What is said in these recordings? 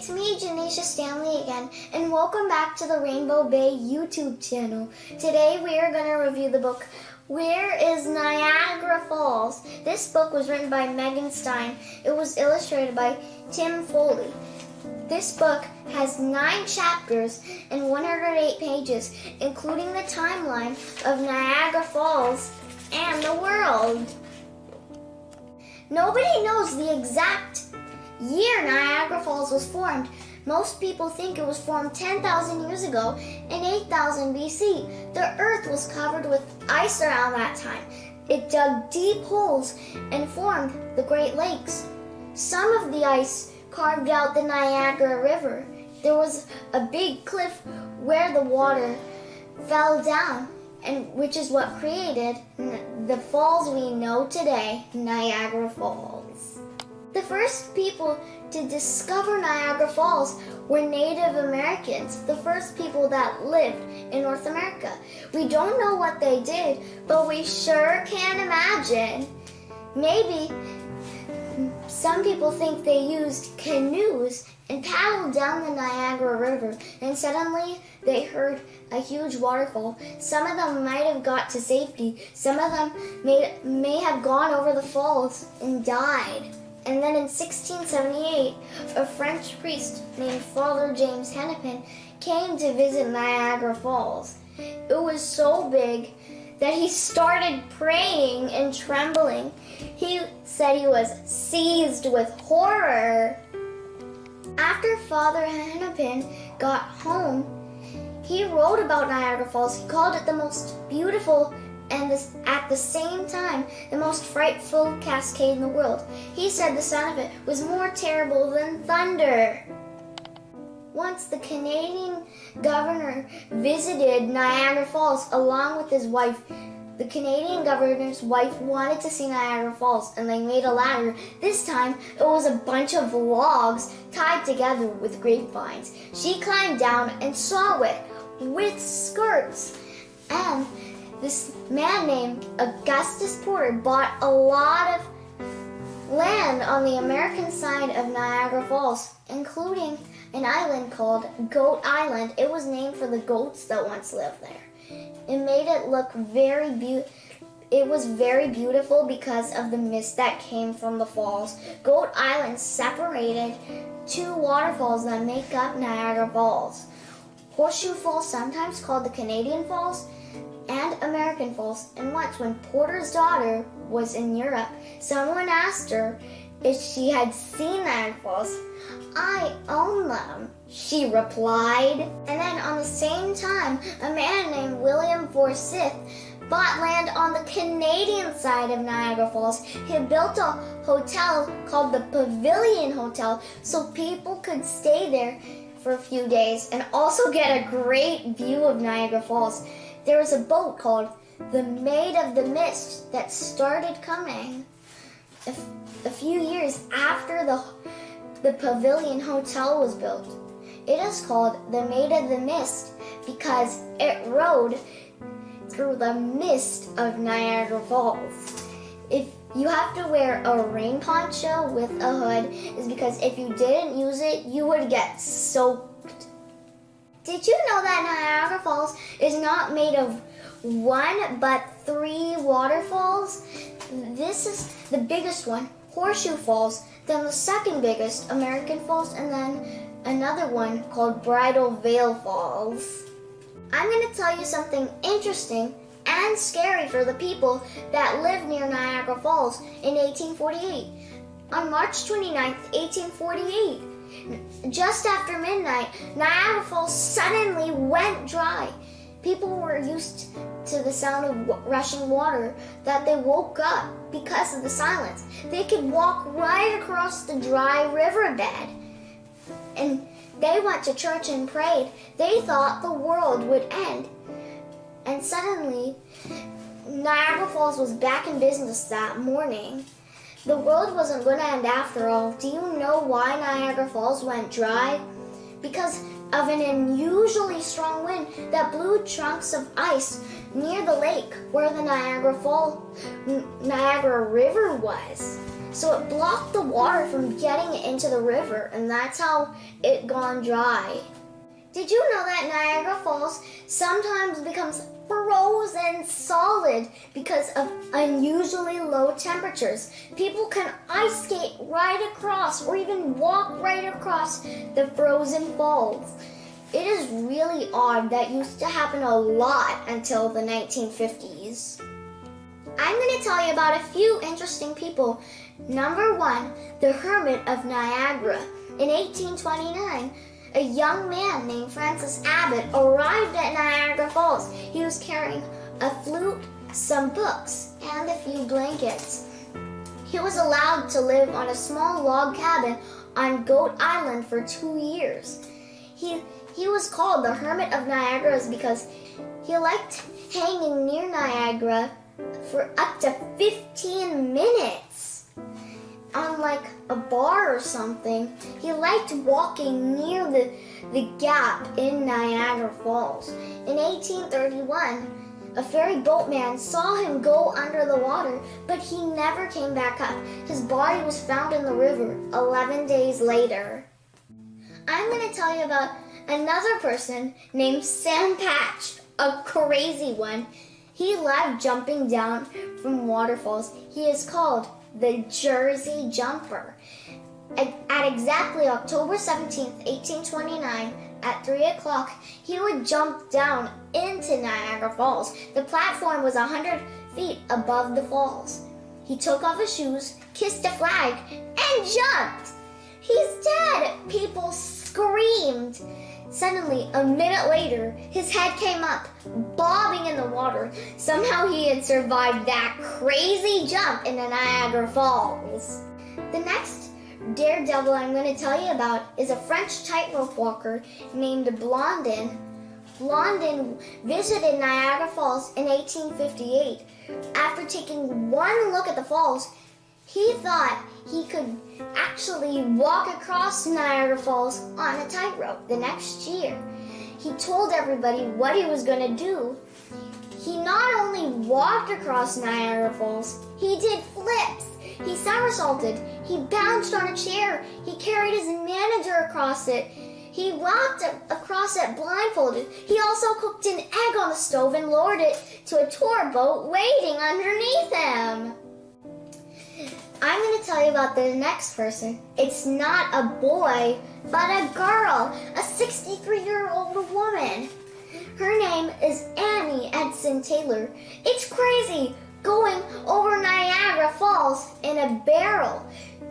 It's me, Jenisha Stanley again, and welcome back to the Rainbow Bay YouTube channel. Today we are going to review the book, Where Is Niagara Falls? This book was written by Megan Stine. It was illustrated by Tim Foley. This book has 9 chapters and 108 pages, including the timeline of Niagara Falls and the world. Nobody knows the exact year Niagara Falls was formed. Most people think it was formed 10,000 years ago in 8000 BC. The earth was covered with ice around that time. It dug deep holes and formed the Great Lakes. Some of the ice carved out the Niagara River. There was a big cliff where the water fell down, and which is what created the falls we know today, Niagara Falls. The first people to discover Niagara Falls were Native Americans, the first people that lived in North America. We don't know what they did, but we sure can imagine. Maybe some people think they used canoes and paddled down the Niagara River, and suddenly they heard a huge waterfall. Some of them might have got to safety. Some of them may have gone over the falls and died. And then in 1678, a French priest named Father James Hennepin came to visit Niagara Falls. It was so big that he started praying and trembling. He said he was seized with horror. After Father Hennepin got home, he wrote about Niagara Falls. He called it the most beautiful and at the same time the most frightful cascade in the world. He said the sound of it was more terrible than thunder. Once the Canadian governor visited Niagara Falls along with his wife. The Canadian governor's wife wanted to see Niagara Falls, and they made a ladder. This time, it was a bunch of logs tied together with grapevines. She climbed down and saw it with skirts. And this man named Augustus Porter bought a lot of land on the American side of Niagara Falls, including an island called Goat Island. It was named for the goats that once lived there. It made it look it was very beautiful because of the mist that came from the falls. Goat Island separated 2 waterfalls that make up Niagara Falls. Horseshoe Falls, sometimes called the Canadian Falls, and American Falls. And once, when Porter's daughter was in Europe, someone asked her if she had seen Niagara Falls. "I own them," she replied. And then on the same time, a man named William Forsyth bought land on the Canadian side of Niagara Falls. He built a hotel called the Pavilion Hotel so people could stay there for a few days and also get a great view of Niagara Falls. There was a boat called the Maid of the Mist that started coming a few years after the Pavilion Hotel was built. It is called the Maid of the Mist because it rode through the mist of Niagara Falls. If you have to wear a rain poncho with a hood, is because if you didn't use it, you would get soaked. Did you know that Niagara Falls is not made of 1 but 3 waterfalls? This is the biggest one, Horseshoe Falls, then the second biggest, American Falls, and then another one called Bridal Veil Falls. I'm going to tell you something interesting and scary for the people that lived near Niagara Falls in 1848. On March 29th, 1848, just after midnight, Niagara Falls suddenly went dry. People were used to the sound of rushing water that they woke up because of the silence. They could walk right across the dry riverbed. And they went to church and prayed. They thought the world would end. And suddenly, Niagara Falls was back in business that morning. The world wasn't going to end after all. Do you know why Niagara Falls went dry? Because of an unusually strong wind that blew chunks of ice near the lake where the Niagara River was. So it blocked the water from getting into the river, and that's how it gone dry. Did you know that Niagara Falls sometimes becomes frozen solid because of unusually low temperatures? People can ice skate right across or even walk right across the frozen falls. It is really odd. That used to happen a lot until the 1950s. I'm going to tell you about a few interesting people. Number 1, the Hermit of Niagara. In 1829, a young man named Francis Abbott arrived at Niagara Falls. He was carrying a flute, some books, and a few blankets. He was allowed to live on a small log cabin on Goat Island for 2 years. He was called the Hermit of Niagara because he liked hanging near Niagara for up to 15 minutes. Unlike a bar or something, he liked walking near the gap in Niagara Falls. In 1831, a ferry boatman saw him go under the water, but he never came back up. His body was found in the river 11 days later. I'm going to tell you about another person named Sam Patch, a crazy one. He loved jumping down from waterfalls. He is called the Jersey Jumper. At exactly October 17th, 1829, at 3 o'clock, he would jump down into Niagara Falls. The platform was 100 feet above the falls. He took off his shoes, kissed a flag, and jumped. He's dead! People screamed. Suddenly, a minute later, his head came up, bobbing in the water. Somehow he had survived that crazy jump into Niagara Falls. The next daredevil I'm going to tell you about is a French tightrope walker named Blondin. Blondin visited Niagara Falls in 1858. After taking one look at the falls, he thought he could actually walk across Niagara Falls on a tightrope the next year. He told everybody what he was going to do. He not only walked across Niagara Falls, he did flips. He somersaulted. He bounced on a chair. He carried his manager across it. He walked across it blindfolded. He also cooked an egg on the stove and lowered it to a tour boat waiting underneath him. I'm going to tell you about the next person. It's not a boy, but a girl, a 63-year-old woman. Her name is Annie Edson Taylor. It's crazy going over Niagara Falls in a barrel.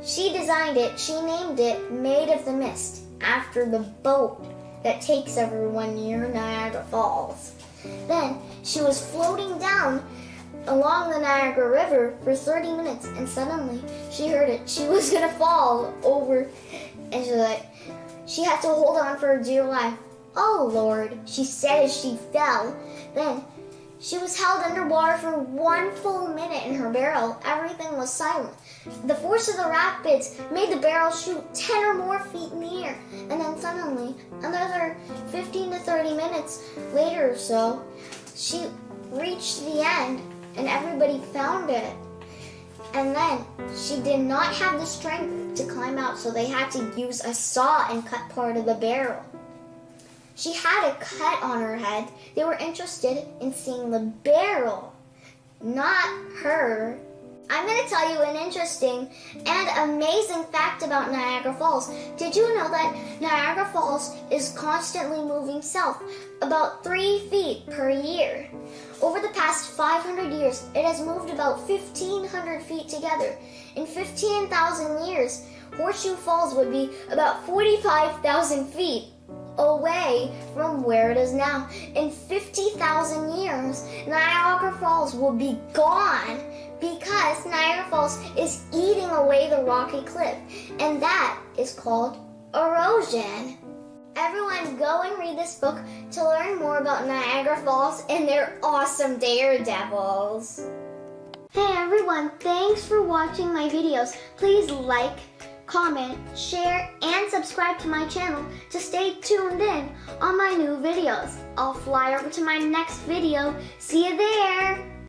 She designed it, she named it Maid of the Mist, after the boat that takes everyone near Niagara Falls. Then she was floating down along the Niagara River for 30 minutes, and suddenly she heard it. She was gonna fall over, and she had to hold on for her dear life. "Oh Lord," she said as she fell. Then she was held underwater for 1 full minute in her barrel. Everything was silent. The force of the rapids made the barrel shoot 10 or more feet in the air, and then suddenly, another 15 to 30 minutes later or so, she reached the end, and everybody found it. And then she did not have the strength to climb out, so they had to use a saw and cut part of the barrel. She had a cut on her head. They were interested in seeing the barrel, not her. I'm going to tell you an interesting and amazing fact about Niagara Falls. Did you know that Niagara Falls is constantly moving south, about 3 feet per year? Over the past 500 years, it has moved about 1,500 feet together. In 15,000 years, Horseshoe Falls would be about 45,000 feet away from where it is now. In 50,000 years, Niagara Falls will be gone because Niagara Falls is eating away the rocky cliff, and that is called erosion. Everyone, go and read this book to learn more about Niagara Falls and their awesome daredevils. Hey everyone, thanks for watching my videos. Please like, comment, share, and subscribe to my channel to stay tuned in on my new videos. I'll fly over to my next video. See you there!